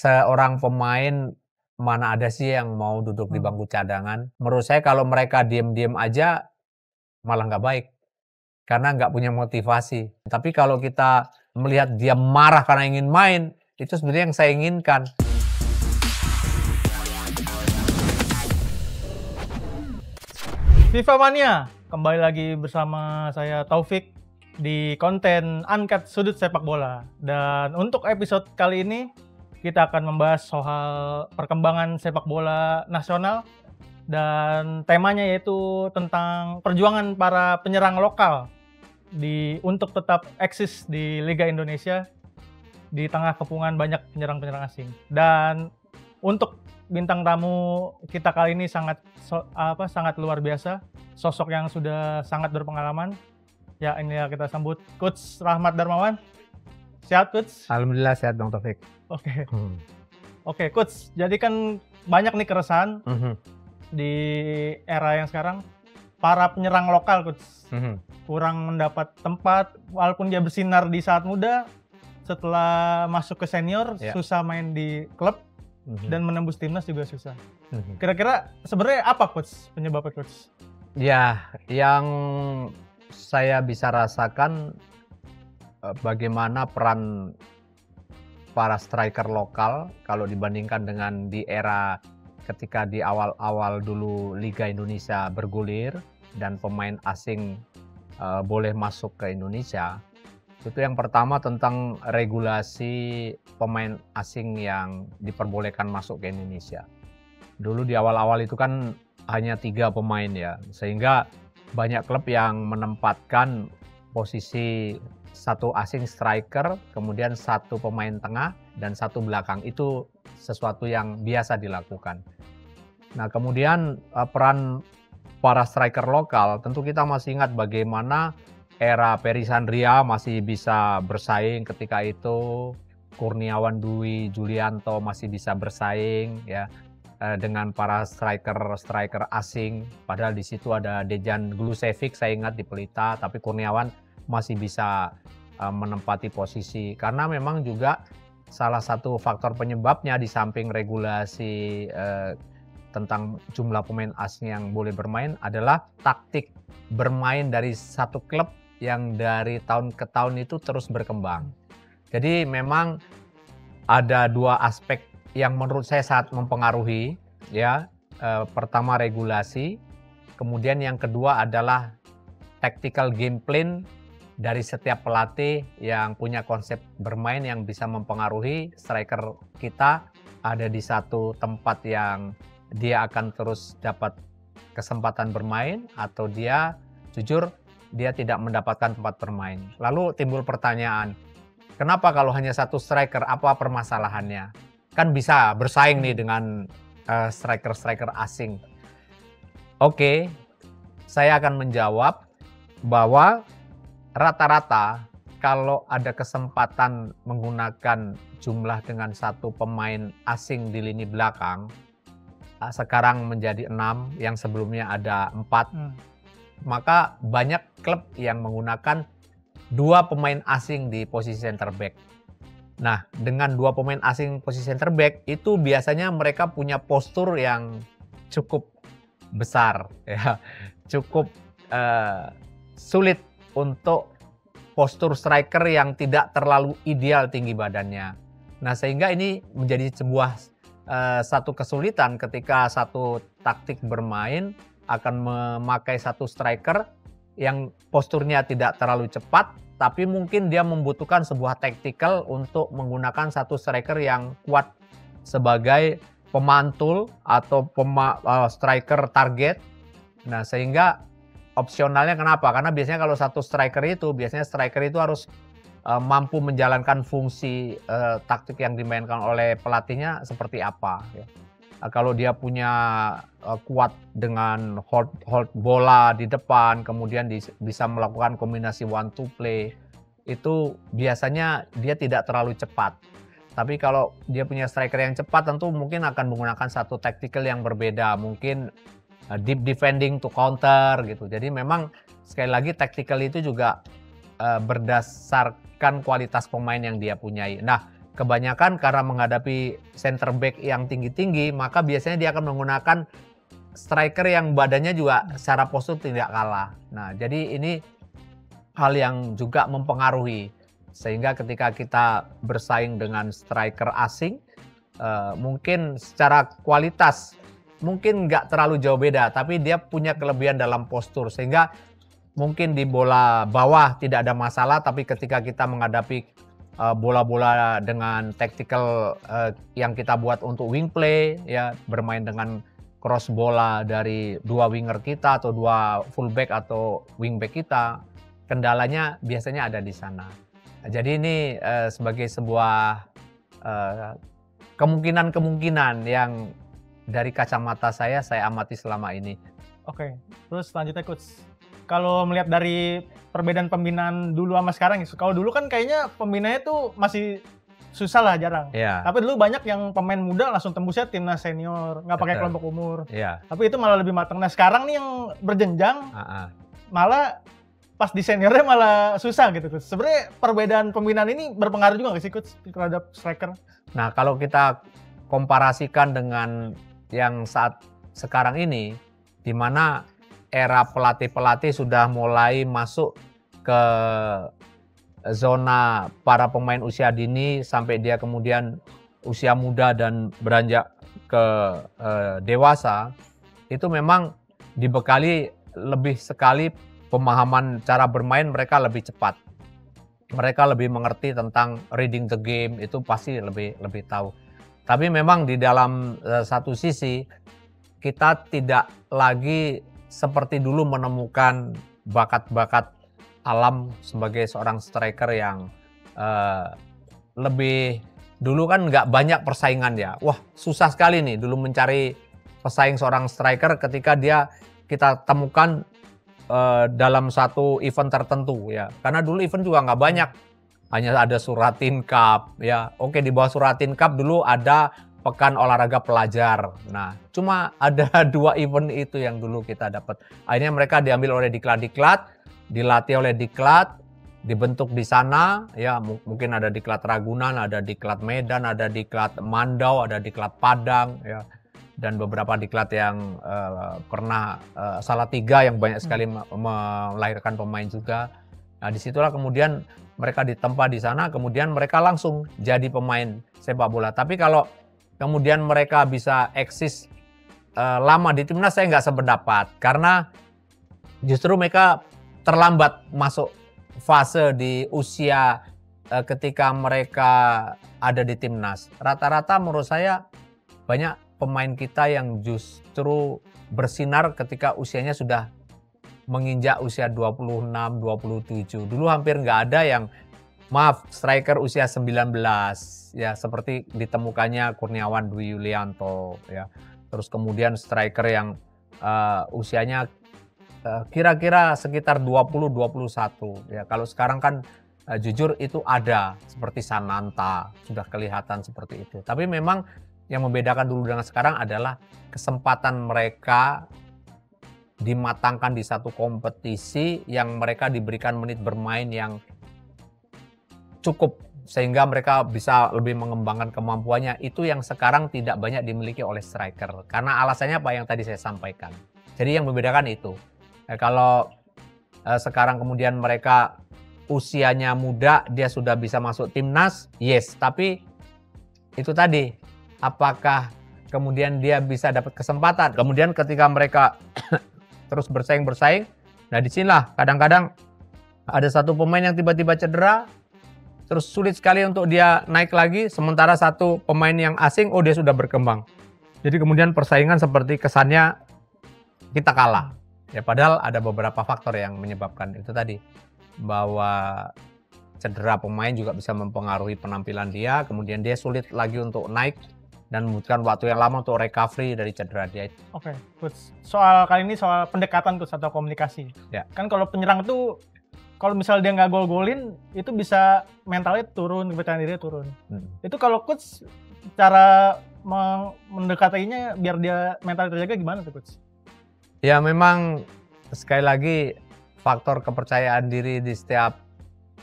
seorang pemain mana ada sih yang mau duduk di bangku cadangan. Menurut saya kalau mereka diem-diem aja malah nggak baik. Karena nggak punya motivasi. Tapi kalau kita melihat dia marah karena ingin main, itu sebenarnya yang saya inginkan. FIFA Mania, kembali lagi bersama saya Taufik di konten Uncut Sudut Sepak Bola. Dan untuk episode kali ini kita akan membahas soal perkembangan sepak bola nasional dan temanya yaitu tentang perjuangan para penyerang lokal untuk tetap eksis di Liga Indonesia di tengah kepungan banyak penyerang-penyerang asing. Dan untuk bintang tamu kita kali ini sangat luar biasa, sosok yang sudah sangat berpengalaman. Ya, inilah kita sambut Coach Rahmat Darmawan. Sehat, Coach? Alhamdulillah sehat, Bang Taufik. Oke, Coach. Jadi kan banyak nih keresahan di era yang sekarang. Para penyerang lokal, Coach, kurang mendapat tempat, walaupun dia bersinar di saat muda, setelah masuk ke senior susah main di klub. Dan menembus timnas juga susah. Kira-kira sebenarnya apa, Coach, penyebabnya, Coach? Ya, yang saya bisa rasakan bagaimana peran para striker lokal kalau dibandingkan dengan di era ketika di awal-awal dulu Liga Indonesia bergulir dan pemain asing boleh masuk ke Indonesia. Itu yang pertama tentang regulasi pemain asing yang diperbolehkan masuk ke Indonesia. Dulu di awal-awal itu kan hanya 3 pemain ya, sehingga banyak klub yang menempatkan posisi 1 asing striker, kemudian 1 pemain tengah dan 1 belakang. Itu sesuatu yang biasa dilakukan. Nah, kemudian peran para striker lokal, tentu kita masih ingat bagaimana era Peri Sandria masih bisa bersaing ketika itu, Kurniawan Dwi Julianto masih bisa bersaing ya dengan para striker asing. Padahal di situ ada Dejan Glusevic saya ingat di Pelita, tapi Kurniawan masih bisa menempati posisi karena memang juga salah satu faktor penyebabnya di samping regulasi tentang jumlah pemain asing yang boleh bermain adalah taktik bermain dari satu klub yang dari tahun ke tahun itu terus berkembang. Jadi memang ada 2 aspek yang menurut saya sangat mempengaruhi ya. Pertama regulasi, kemudian yang kedua adalah tactical game plan dari setiap pelatih yang punya konsep bermain yang bisa mempengaruhi striker kita ada di satu tempat yang dia akan terus dapat kesempatan bermain atau dia jujur dia tidak mendapatkan tempat bermain. Lalu timbul pertanyaan, kenapa kalau hanya 1 striker, apa permasalahannya? Kan bisa bersaing nih dengan striker-striker asing. Oke, saya akan menjawab bahwa rata-rata kalau ada kesempatan menggunakan jumlah dengan 1 pemain asing di lini belakang, sekarang menjadi 6, yang sebelumnya ada 4. Maka banyak klub yang menggunakan 2 pemain asing di posisi center back. Nah, dengan 2 pemain asing posisi center back itu biasanya mereka punya postur yang cukup besar, ya, cukup sulit untuk postur striker yang tidak terlalu ideal tinggi badannya. Nah, sehingga ini menjadi sebuah satu kesulitan ketika satu taktik bermain akan memakai 1 striker yang posturnya tidak terlalu cepat, tapi mungkin dia membutuhkan sebuah tactical untuk menggunakan 1 striker yang kuat sebagai pemantul atau striker target. Nah, sehingga opsionalnya kenapa? Karena biasanya kalau 1 striker itu harus mampu menjalankan fungsi taktik yang dimainkan oleh pelatihnya seperti apa ya. Kalau dia punya kuat dengan hold bola di depan, kemudian bisa melakukan kombinasi 1-2 play, itu biasanya dia tidak terlalu cepat. Tapi kalau dia punya striker yang cepat, tentu mungkin akan menggunakan 1 tactical yang berbeda, mungkin deep defending to counter gitu. Jadi memang sekali lagi tactical itu juga berdasarkan kualitas pemain yang dia punyai. Nah, kebanyakan karena menghadapi center back yang tinggi-tinggi, maka biasanya dia akan menggunakan striker yang badannya juga secara postur tidak kalah. Nah, jadi ini hal yang juga mempengaruhi. Sehingga ketika kita bersaing dengan striker asing, mungkin secara kualitas mungkin nggak terlalu jauh beda, tapi dia punya kelebihan dalam postur. Sehingga mungkin di bola bawah tidak ada masalah, tapi ketika kita menghadapi bola-bola dengan tactical yang kita buat untuk wing play, ya bermain dengan cross bola dari dua winger kita atau dua fullback atau wingback kita, kendalanya biasanya ada di sana. Jadi ini sebagai sebuah kemungkinan-kemungkinan yang dari kacamata saya amati selama ini. Oke, terus selanjutnya Coach. Kalau melihat dari perbedaan pembinaan dulu sama sekarang, kalau dulu kan kayaknya pembinaannya tuh masih susah lah, jarang. Iya. Tapi dulu banyak yang pemain muda langsung tembusnya timnas senior, nggak pakai Betul. kelompok umur. Iya. Tapi itu malah lebih matang. Nah sekarang nih yang berjenjang, malah pas di seniornya malah susah gitu Coach. Sebenarnya perbedaan pembinaan ini berpengaruh juga nggak sih Coach terhadap striker? Nah, kalau kita komparasikan dengan yang saat sekarang ini, di mana era pelatih-pelatih sudah mulai masuk ke zona para pemain usia dini sampai dia kemudian usia muda dan beranjak ke dewasa, itu memang dibekali lebih sekali pemahaman cara bermain, mereka lebih cepat. Mereka lebih mengerti tentang reading the game, itu pasti lebih tahu. Tapi memang di dalam satu sisi kita tidak lagi seperti dulu menemukan bakat-bakat alam sebagai seorang striker yang lebih, dulu kan nggak banyak persaingan ya. Wah, susah sekali nih dulu mencari pesaing seorang striker ketika kita temukan dalam satu event tertentu ya. Karena dulu event juga nggak banyak. Hanya ada Suratin Cup ya. Oke, di bawah Suratin Cup dulu ada Pekan Olahraga Pelajar. Nah, cuma ada 2 event itu yang dulu kita dapat. Akhirnya mereka diambil oleh diklat-diklat, dilatih oleh diklat, dibentuk di sana ya. Mungkin ada diklat Ragunan, ada diklat Medan, ada diklat Mandau, ada diklat Padang ya. Dan beberapa diklat yang pernah Salatiga yang banyak sekali melahirkan pemain juga. Nah, disitulah kemudian mereka ditempa di sana, kemudian mereka langsung jadi pemain sepak bola. Tapi kalau kemudian mereka bisa eksis lama di timnas, saya nggak sependapat. Karena justru mereka terlambat masuk fase di usia ketika mereka ada di timnas. Rata-rata menurut saya banyak pemain kita yang justru bersinar ketika usianya sudah menginjak usia 26, 27. Dulu hampir nggak ada yang, striker usia 19 ya, seperti ditemukannya Kurniawan Dwi Yulianto ya. Terus kemudian striker yang usianya kira-kira sekitar 20-21 ya. Kalau sekarang kan jujur itu ada, seperti Sananta sudah kelihatan seperti itu. Tapi memang yang membedakan dulu dengan sekarang adalah kesempatan mereka dimatangkan di satu kompetisi yang mereka diberikan menit bermain yang cukup sehingga mereka bisa lebih mengembangkan kemampuannya. Itu yang sekarang tidak banyak dimiliki oleh striker. Karena alasannya apa yang tadi saya sampaikan. Jadi yang membedakan itu. Kalau sekarang kemudian mereka usianya muda, dia sudah bisa masuk timnas, yes. Tapi itu tadi, apakah kemudian dia bisa dapat kesempatan? Kemudian ketika mereka terus bersaing, nah disinilah kadang-kadang ada satu pemain yang tiba-tiba cedera, terus sulit sekali untuk dia naik lagi, sementara satu pemain yang asing, dia sudah berkembang. Jadi kemudian persaingan seperti kesannya kita kalah. Ya padahal ada beberapa faktor yang menyebabkan itu tadi. Bahwa cedera pemain juga bisa mempengaruhi penampilan dia, kemudian dia sulit lagi untuk naik dan membutuhkan waktu yang lama untuk recovery dari cedera dia. Oke, Coach. Soal kali ini soal pendekatan Coach atau komunikasi. Ya. Kan kalau penyerang itu kalau misalnya dia nggak gol-golin, itu bisa mentalnya turun, kepercayaan dirinya turun. Itu kalau Coach cara mendekatinya biar dia mentalnya terjaga gimana tuh Coach? Ya memang sekali lagi faktor kepercayaan diri di setiap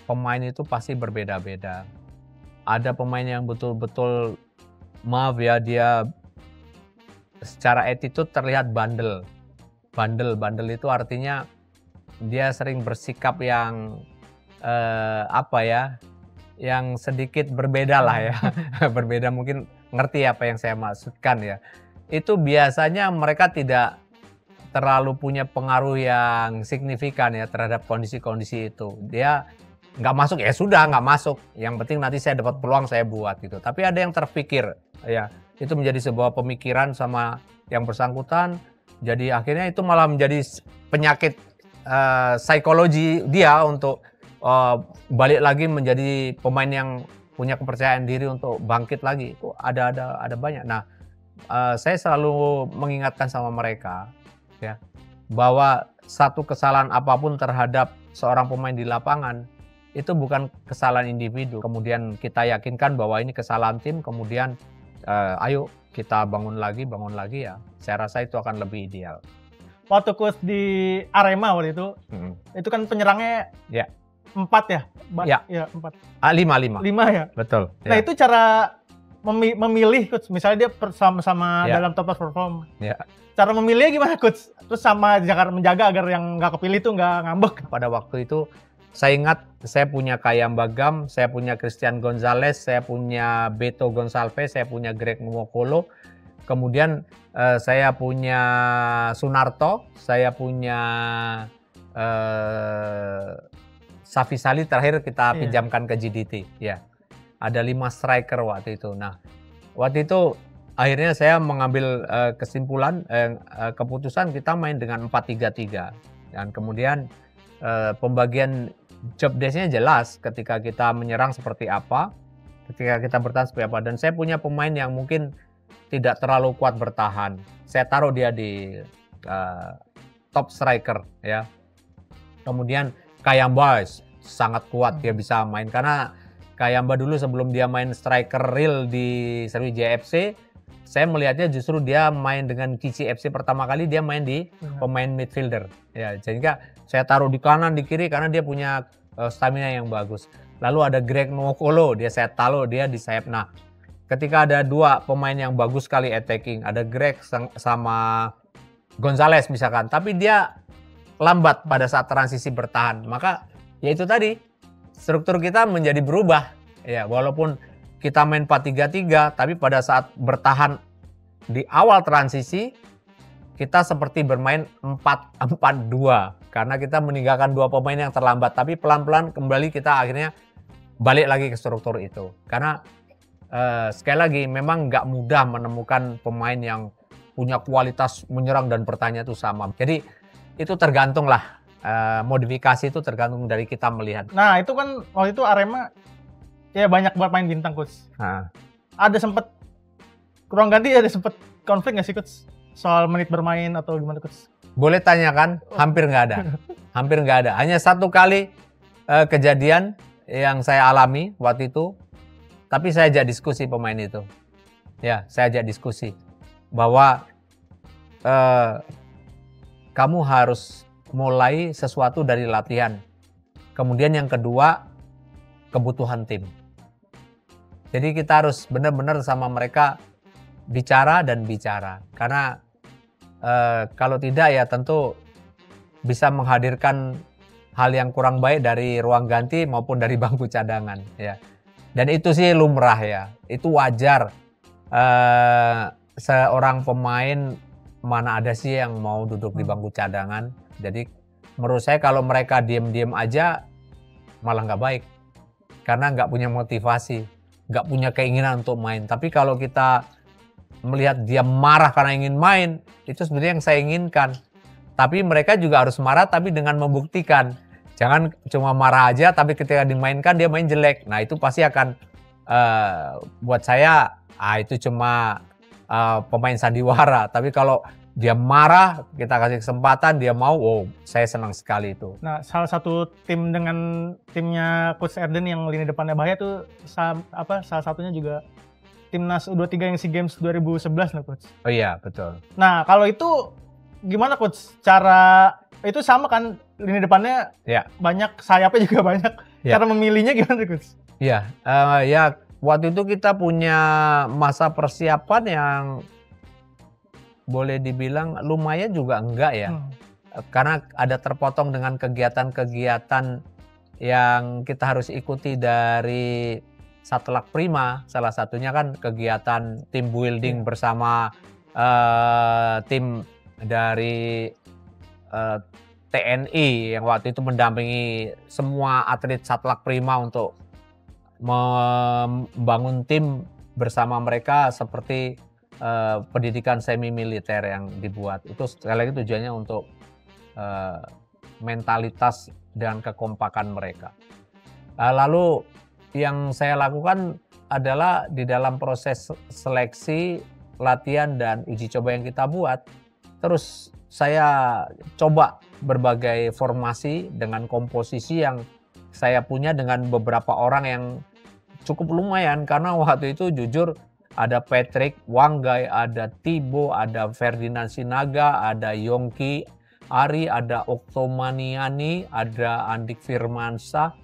pemain itu pasti berbeda-beda. ada pemain yang betul-betul, maaf ya, dia secara attitude terlihat bandel. Bandel itu artinya dia sering bersikap yang apa ya, yang sedikit berbeda lah ya. Berbeda, mungkin ngerti apa yang saya maksudkan ya. Itu biasanya mereka tidak terlalu punya pengaruh yang signifikan ya terhadap kondisi-kondisi itu. Dia nggak masuk ya sudah, nggak masuk. Yang penting nanti saya dapat peluang, saya buat gitu. Tapi ada yang terpikir ya, itu menjadi sebuah pemikiran sama yang bersangkutan. Jadi akhirnya itu malah menjadi penyakit psikologi dia untuk balik lagi menjadi pemain yang punya kepercayaan diri untuk bangkit lagi. Itu ada banyak. Nah, saya selalu mengingatkan sama mereka ya, bahwa satu kesalahan apapun terhadap seorang pemain di lapangan itu bukan kesalahan individu. Kemudian kita yakinkan bahwa ini kesalahan tim, kemudian ayo kita bangun lagi ya. Saya rasa itu akan lebih ideal. Waktu coach di Arema waktu itu kan penyerangnya ya 4 ya? Ya 4. 5 ya? Betul. Nah ya. itu cara memilih coach, misalnya dia sama-sama Ya. dalam top perform. Ya. Cara memilihnya gimana coach? Terus sama menjaga agar yang nggak kepilih itu nggak ngambek. Pada waktu itu saya ingat saya punya Kayam Bagam, saya punya Christian Gonzalez, saya punya Beto Gonçalves, saya punya Greg Nwokolo, kemudian saya punya Sunarto, saya punya Safi Salih, terakhir kita pinjamkan ke GDT. Ya, ada 5 striker waktu itu. Nah, waktu itu akhirnya saya mengambil keputusan kita main dengan 4-3-3 dan kemudian pembagian job desk-nya jelas, ketika kita menyerang seperti apa, ketika kita bertahan seperti apa. Dan saya punya pemain yang mungkin tidak terlalu kuat bertahan. Saya taruh dia di top striker ya. Kemudian Kayamba sangat kuat, dia bisa main karena Kayamba dulu sebelum dia main striker real di Sriwijaya FC, saya melihatnya justru dia main dengan Kici FC pertama kali dia main di pemain midfielder. Ya, sehingga saya taruh di kanan, di kiri karena dia punya stamina yang bagus. Lalu ada Greg Nwokolo, saya taruh dia di sayap. Nah, ketika ada 2 pemain yang bagus sekali attacking, ada Greg sama Gonzalez misalkan, tapi dia lambat pada saat transisi bertahan, maka ya itu tadi, struktur kita menjadi berubah. Ya, walaupun kita main 4-3-3, tapi pada saat bertahan di awal transisi, kita seperti bermain 4-4-2 karena kita meninggalkan 2 pemain yang terlambat, tapi pelan-pelan kembali kita akhirnya balik lagi ke struktur itu. Karena sekali lagi memang nggak mudah menemukan pemain yang punya kualitas menyerang dan bertahannya itu sama. Jadi itu tergantung lah, modifikasi itu tergantung dari kita melihat. Nah itu kan waktu itu Arema ya banyak buat main bintang coach. Nah. Ada sempet kurang ganti, ada sempet konflik nggak sih coach soal menit bermain atau gimana coach? Boleh tanyakan, hampir nggak ada. Hampir nggak ada. Hanya 1 kali kejadian yang saya alami waktu itu, tapi saya ajak diskusi pemain itu. Ya, saya ajak diskusi bahwa kamu harus mulai sesuatu dari latihan. Kemudian yang kedua, kebutuhan tim. Jadi kita harus benar-benar sama mereka bicara dan bicara. Karena kalau tidak ya tentu bisa menghadirkan hal yang kurang baik dari ruang ganti maupun dari bangku cadangan ya. Dan itu sih lumrah ya. Itu wajar. Seorang pemain mana ada sih yang mau duduk di bangku cadangan. Jadi menurut saya kalau mereka diam-diam aja malah nggak baik. Karena nggak punya motivasi, nggak punya keinginan untuk main. Tapi kalau kita melihat dia marah karena ingin main, itu sebenarnya yang saya inginkan. Tapi mereka juga harus marah tapi dengan membuktikan. Jangan cuma marah aja tapi ketika dimainkan dia main jelek. Nah itu pasti akan buat saya itu cuma pemain sandiwara. Tapi kalau dia marah, kita kasih kesempatan, dia mau, saya senang sekali itu. Nah, salah satu tim dengan timnya Coach Erden yang lini depannya bahaya tuh salah satunya juga timnas U23 yang SEA Games 2011 nah Coach. Oh iya, betul. Nah, kalau itu gimana Coach? Cara itu sama kan lini depannya ya. Banyak, sayapnya juga banyak. Ya. Cara memilihnya gimana Coach? Iya, ya waktu itu kita punya masa persiapan yang boleh dibilang lumayan juga enggak ya. Karena ada terpotong dengan kegiatan-kegiatan yang kita harus ikuti dari Satlak Prima. Salah satunya kan kegiatan team building bersama tim dari TNI yang waktu itu mendampingi semua atlet Satlak Prima untuk membangun tim bersama mereka seperti pendidikan semi militer yang dibuat. Itu sekali lagi tujuannya untuk mentalitas dan kekompakan mereka. Lalu yang saya lakukan adalah di dalam proses seleksi, latihan dan uji coba yang kita buat, terus saya coba berbagai formasi dengan komposisi yang saya punya dengan beberapa orang yang cukup lumayan, karena waktu itu jujur ada Patrick Wanggai, ada Thibaut, ada Ferdinand Sinaga, ada Yongki Ari, ada Oktomaniani, ada Andik Firmansyah,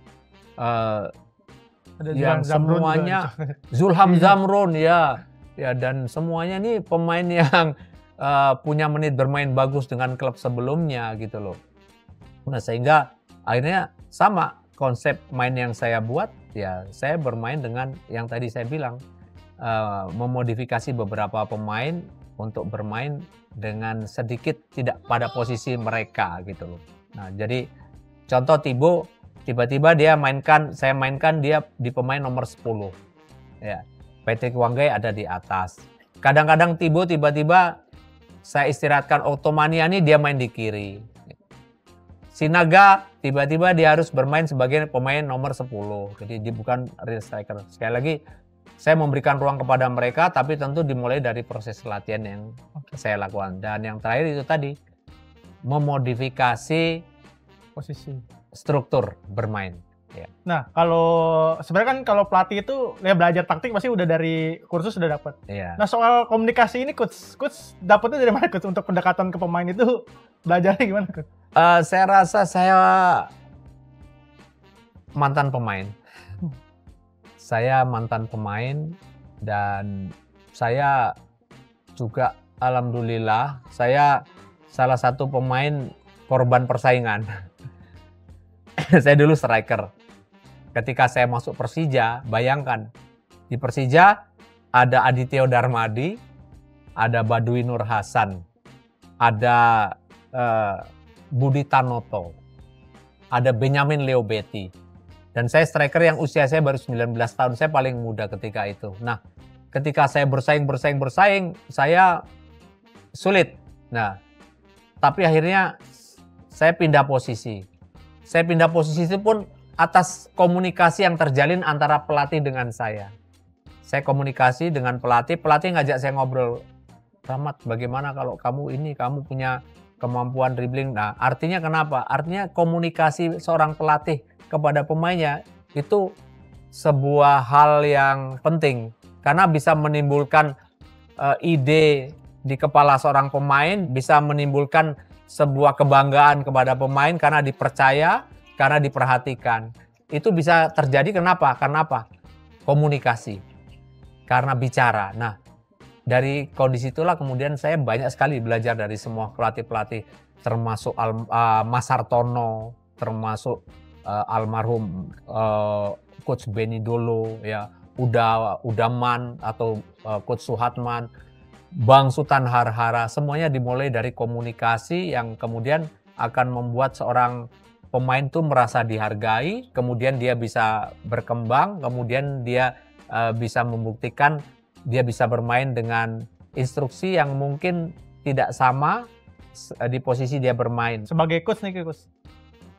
Ada yang Zulham Zamrun semuanya juga. Zulham Zamrun ya, dan semuanya nih pemain yang punya menit bermain bagus dengan klub sebelumnya gitu loh. Nah sehingga akhirnya sama konsep main yang saya buat, ya saya bermain dengan yang tadi saya bilang, memodifikasi beberapa pemain untuk bermain dengan sedikit tidak pada posisi mereka gitu loh. Nah jadi contoh Thibaut, tiba-tiba saya mainkan dia di pemain nomor 10 ya. Patrick Wanggai ada di atas. Kadang-kadang Thibaut tiba-tiba saya istirahatkan Oktomaniani, dia main di kiri. Sinaga tiba-tiba dia harus bermain sebagai pemain nomor 10. Jadi dia bukan real striker. Sekali lagi saya memberikan ruang kepada mereka, tapi tentu dimulai dari proses latihan yang saya lakukan. Dan yang terakhir itu tadi, memodifikasi Posisi. struktur bermain. Ya. Nah, sebenarnya kan kalau pelatih itu ya belajar taktik pasti udah dari kursus sudah dapat. Ya. Nah, soal komunikasi ini coach dapetnya dari mana coach untuk pendekatan ke pemain itu belajarnya gimana coach? Saya rasa saya mantan pemain. Saya mantan pemain dan saya juga alhamdulillah saya salah satu pemain korban persaingan. Saya dulu striker. Ketika saya masuk Persija, bayangkan di Persija ada Adityo Darmadi, ada Badui Nur Hasan, ada Budi Tanoto, ada Benyamin Leo Betty. Dan saya striker yang usia saya baru 19 tahun, saya paling muda ketika itu. Nah, ketika saya bersaing, saya sulit. Nah, tapi akhirnya saya pindah posisi. Saya pindah posisi itu pun atas komunikasi yang terjalin antara pelatih dengan saya. Saya komunikasi dengan pelatih ngajak saya ngobrol. Rahmat, bagaimana kalau kamu punya kemampuan dribbling. Nah, artinya kenapa? Artinya komunikasi seorang pelatih kepada pemainnya itu sebuah hal yang penting karena bisa menimbulkan ide di kepala seorang pemain, bisa menimbulkan sebuah kebanggaan kepada pemain karena dipercaya, karena diperhatikan. Itu bisa terjadi kenapa? Karena apa? Komunikasi. Karena bicara. Nah, dari kondisi itulah kemudian saya banyak sekali belajar dari semua pelatih-pelatih, termasuk Mas Hartono, termasuk almarhum Coach Benny Dolo, ya, Udaman atau Coach Suhatman, Bang Sultan Harhara, semuanya dimulai dari komunikasi yang kemudian akan membuat seorang pemain itu merasa dihargai, kemudian dia bisa berkembang, kemudian dia bisa membuktikan dia bisa bermain dengan instruksi yang mungkin tidak sama di posisi dia bermain. Sebagai coach nih coach,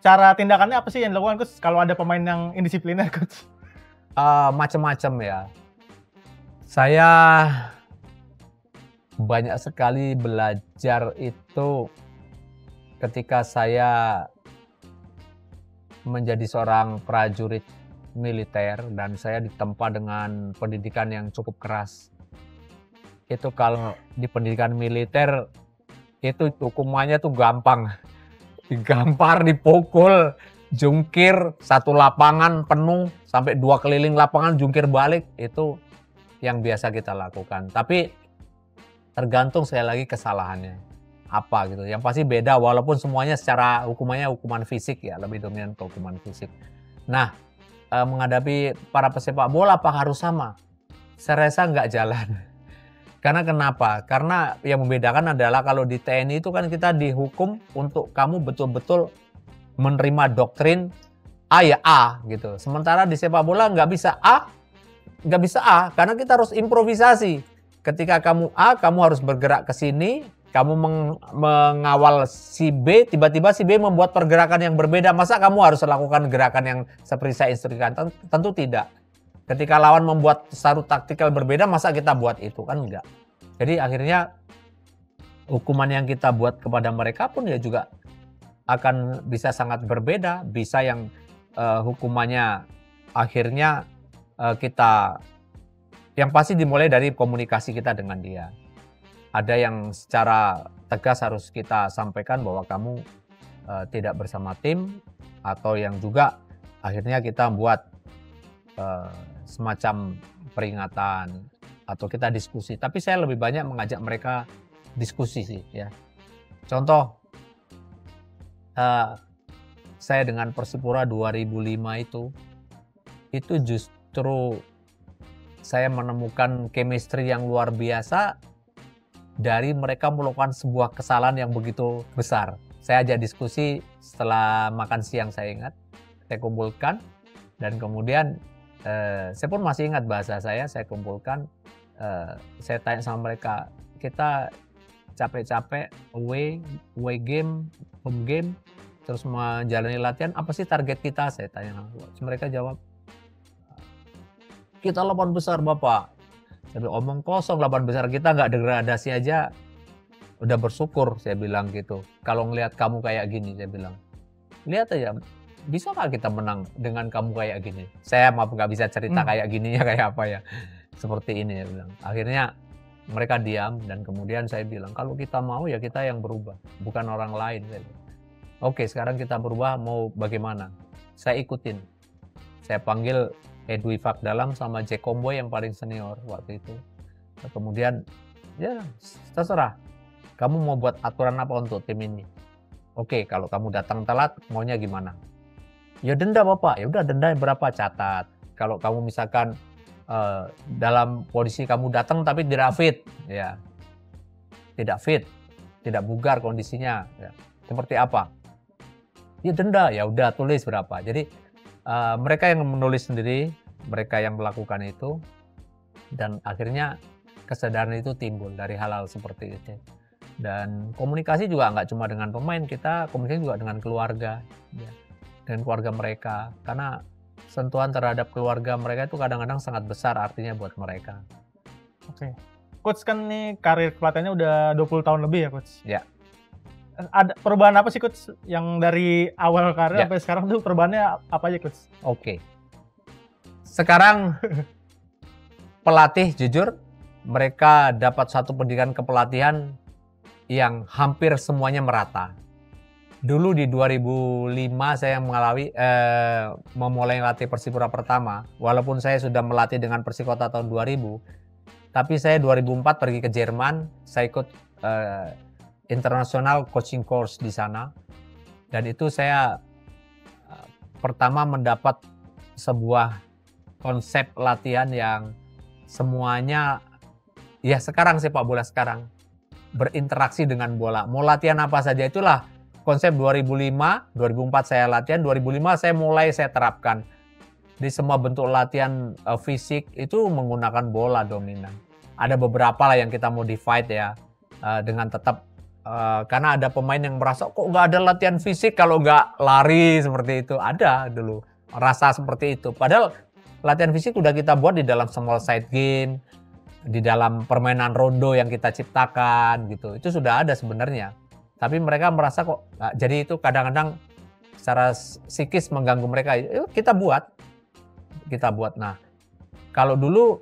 cara tindakannya apa sih yang dilakukan coach kalau ada pemain yang indisipliner coach? Macam-macam ya. Saya banyak sekali belajar itu ketika saya menjadi seorang prajurit militer dan saya ditempa dengan pendidikan yang cukup keras. Itu kalau di pendidikan militer itu hukumannya tuh gampang. Digampar, dipukul, jungkir satu lapangan penuh sampai 2 keliling lapangan jungkir balik, itu yang biasa kita lakukan. Tapi tergantung sekali lagi kesalahannya apa gitu. Yang pasti beda walaupun semuanya secara hukumannya hukuman fisik ya, lebih dominan ke hukuman fisik. Nah, menghadapi para pesepak bola apa harus sama? Saya rasa nggak jalan. Karena kenapa? Karena yang membedakan adalah kalau di TNI itu kan kita dihukum untuk kamu betul-betul menerima doktrin A ya A gitu. Sementara di sepak bola nggak bisa A karena kita harus improvisasi. Ketika kamu A, kamu harus bergerak ke sini, kamu mengawal si B, tiba-tiba si B membuat pergerakan yang berbeda. Masa kamu harus lakukan gerakan yang seperti saya instruksikan? Tentu tidak. Ketika lawan membuat satu taktikal berbeda, masa kita buat itu? Kan enggak. Jadi akhirnya hukuman yang kita buat kepada mereka pun ya juga akan bisa sangat berbeda. Bisa yang hukumannya akhirnya kita, yang pasti dimulai dari komunikasi kita dengan dia. Ada yang secara tegas harus kita sampaikan bahwa kamu tidak bersama tim, atau yang juga akhirnya kita buat semacam peringatan atau kita diskusi. Tapi saya lebih banyak mengajak mereka diskusi sih ya. Contoh, saya dengan Persipura 2005 itu justru saya menemukan chemistry yang luar biasa dari mereka melakukan sebuah kesalahan yang begitu besar. Saya ajak diskusi setelah makan siang, saya ingat, saya kumpulkan, dan kemudian saya pun masih ingat bahasa saya kumpulkan, saya tanya sama mereka, kita capek-capek away game, home game, terus menjalani latihan, apa sih target kita? Saya tanya. Mereka jawab, kita 8 besar Bapak. Saya bilang, omong kosong, 8 besar, kita nggak degradasi aja udah bersyukur, saya bilang gitu. Kalau ngelihat kamu kayak gini, saya bilang, lihat aja, bisa nggak kita menang dengan kamu kayak gini? Saya maaf nggak bisa cerita kayak gini ya, kayak apa ya, seperti ini, saya bilang. Akhirnya mereka diam, dan kemudian saya bilang, kalau kita mau ya kita yang berubah, bukan orang lain. Saya bilang, oke, sekarang kita berubah, mau bagaimana? Saya ikutin. Saya panggil Edwi Fakdalam sama Jack Comboy yang paling senior waktu itu. Kemudian, ya terserah, kamu mau buat aturan apa untuk tim ini? Oke, kalau kamu datang telat, maunya gimana? Ya denda Bapak. Ya udah, denda berapa, catat. Kalau kamu misalkan dalam kondisi kamu datang tapi tidak fit, ya tidak fit, tidak bugar kondisinya, ya. Seperti apa? Ya denda. Ya udah, tulis berapa. Jadi mereka yang menulis sendiri, mereka yang melakukan itu, dan akhirnya kesadaran itu timbul dari hal-hal seperti itu. Dan komunikasi juga nggak cuma dengan pemain, kita komunikasi juga dengan keluarga, ya, dengan keluarga mereka, karena sentuhan terhadap keluarga mereka itu kadang-kadang sangat besar artinya buat mereka. Oke. Coach, kan nih karir pelatihannya udah 20 tahun lebih ya Coach? Ya. Ada perubahan apa sih Coach yang dari awal karir sampai sekarang tuh, perubahannya apa aja Coach? Oke. Sekarang pelatih jujur mereka dapat satu pendidikan kepelatihan yang hampir semuanya merata. Dulu di 2005 saya memulai latih Persipura pertama, walaupun saya sudah melatih dengan Persikota tahun 2000, tapi saya 2004 pergi ke Jerman, saya ikut international coaching course di sana, dan itu saya pertama mendapat sebuah konsep latihan yang semuanya ya sekarang sepak bola sekarang berinteraksi dengan bola. Mau latihan apa saja, itulah konsep 2005, 2004 saya latihan, 2005 saya terapkan. Di semua bentuk latihan fisik itu menggunakan bola dominan. Ada beberapa lah yang kita modified ya, dengan tetap karena ada pemain yang merasa kok nggak ada latihan fisik kalau nggak lari seperti itu. Ada dulu rasa seperti itu. Padahal latihan fisik udah kita buat di dalam small side game, di dalam permainan rondo yang kita ciptakan gitu. Itu sudah ada sebenarnya. Tapi mereka merasa kok, jadi itu kadang-kadang secara psikis mengganggu mereka. Yuk kita buat. Nah, kalau dulu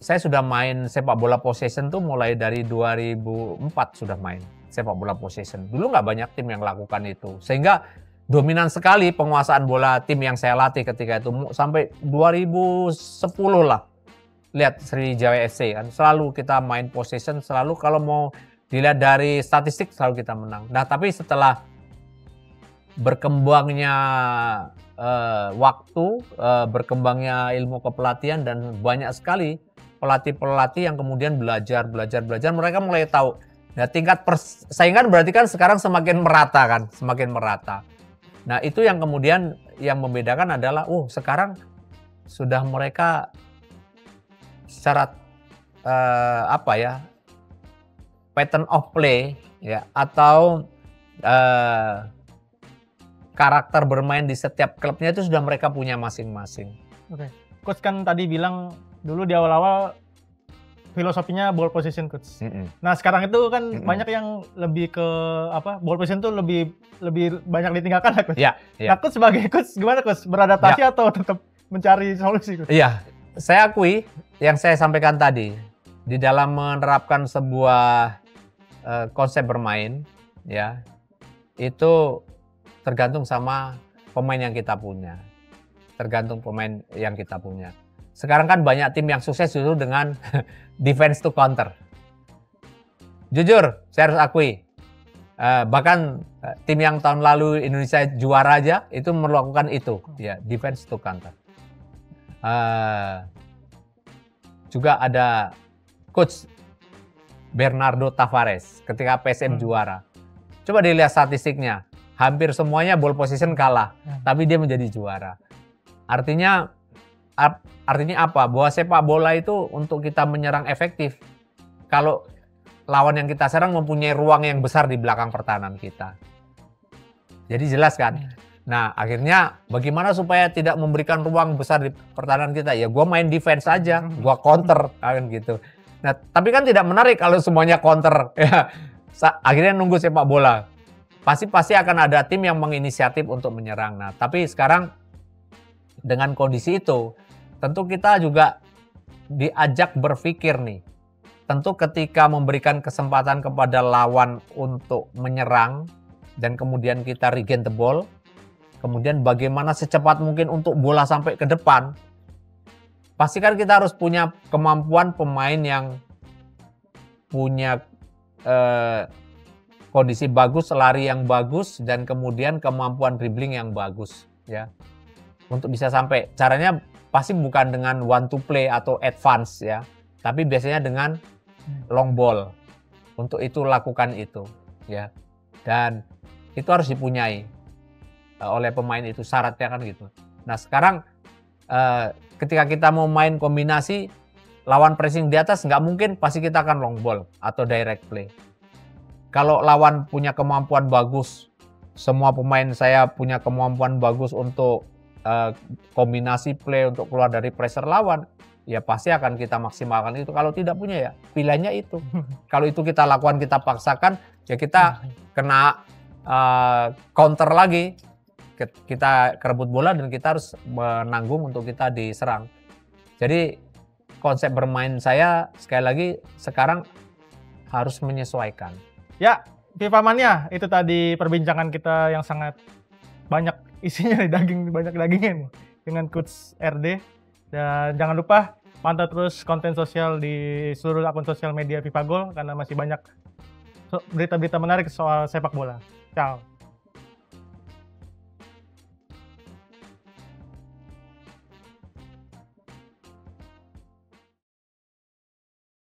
saya sudah main sepak bola possession tuh mulai dari 2004 sudah main sepak bola possession. Dulu nggak banyak tim yang lakukan itu. Sehingga dominan sekali penguasaan bola tim yang saya latih ketika itu sampai 2010 lah. Lihat Sriwijaya FC kan selalu kita main possession, selalu kalau mau dilihat dari statistik selalu kita menang. Nah, tapi setelah berkembangnya waktu, berkembangnya ilmu kepelatihan dan banyak sekali pelatih-pelatih yang kemudian belajar, mereka mulai tahu. Nah, tingkat persaingan berarti kan sekarang semakin merata. Nah, itu yang kemudian yang membedakan adalah, sekarang sudah mereka secara pattern of play ya atau karakter bermain di setiap klubnya itu sudah mereka punya masing-masing. Oke. Coach kan tadi bilang dulu di awal-awal filosofinya ball position, Coach. Nah, sekarang itu kan banyak yang lebih ke ball position tuh lebih banyak ditinggalkan lah, Coach. Iya. Nah, Coach sebagai Coach gimana, Coach? Beradaptasi atau tetap mencari solusi, Coach? Iya, saya akui yang saya sampaikan tadi, di dalam menerapkan sebuah konsep bermain, ya, itu tergantung sama pemain yang kita punya. Sekarang kan banyak tim yang sukses justru dengan defense to counter. Jujur, saya harus akui, bahkan tim yang tahun lalu Indonesia juara aja itu melakukan itu, ya, defense to counter. Juga ada Coach Bernardo Tavares ketika PSM juara. Coba dilihat statistiknya, hampir semuanya ball position kalah, tapi dia menjadi juara. Artinya apa? Bahwa sepak bola itu untuk kita menyerang efektif, kalau lawan yang kita serang mempunyai ruang yang besar di belakang pertahanan kita. Jadi jelas kan? Nah, akhirnya bagaimana supaya tidak memberikan ruang besar di pertahanan kita? Ya gue main defense aja, gue counter kan gitu. Nah, tapi kan tidak menarik kalau semuanya counter. Ya, akhirnya nunggu sepak bola. Pasti akan ada tim yang menginisiatif untuk menyerang. Nah, tapi sekarang dengan kondisi itu, tentu kita juga diajak berpikir nih. Tentu ketika memberikan kesempatan kepada lawan untuk menyerang dan kemudian kita regain the ball, kemudian bagaimana secepat mungkin untuk bola sampai ke depan, pastikan kita harus punya kemampuan pemain yang punya kondisi bagus, lari yang bagus, dan kemudian kemampuan dribbling yang bagus, ya. Untuk bisa sampai, caranya pasti bukan dengan one to play atau advance, ya, tapi biasanya dengan long ball. Untuk itu lakukan itu, ya. Dan itu harus dipunyai oleh pemain itu, syaratnya kan gitu. Nah, sekarang ketika kita mau main kombinasi, lawan pressing di atas nggak mungkin, pasti kita akan long ball atau direct play. Kalau lawan punya kemampuan bagus, semua pemain saya punya kemampuan bagus untuk kombinasi play, untuk keluar dari pressure lawan, ya pasti akan kita maksimalkan itu. Kalau tidak punya, ya pilihannya itu. Kalau itu kita lakukan, kita paksakan, ya kita kena counter lagi. Kita kerebut bola dan kita harus menanggung untuk kita diserang. Jadi konsep bermain saya sekali lagi sekarang harus menyesuaikan. Ya, FIFA Mania, itu tadi perbincangan kita yang sangat banyak isinya banyak dagingnya dengan Coach RD. Dan jangan lupa pantau terus konten sosial di seluruh akun sosial media FIFA Goal karena masih banyak berita-berita menarik soal sepak bola. Ciao.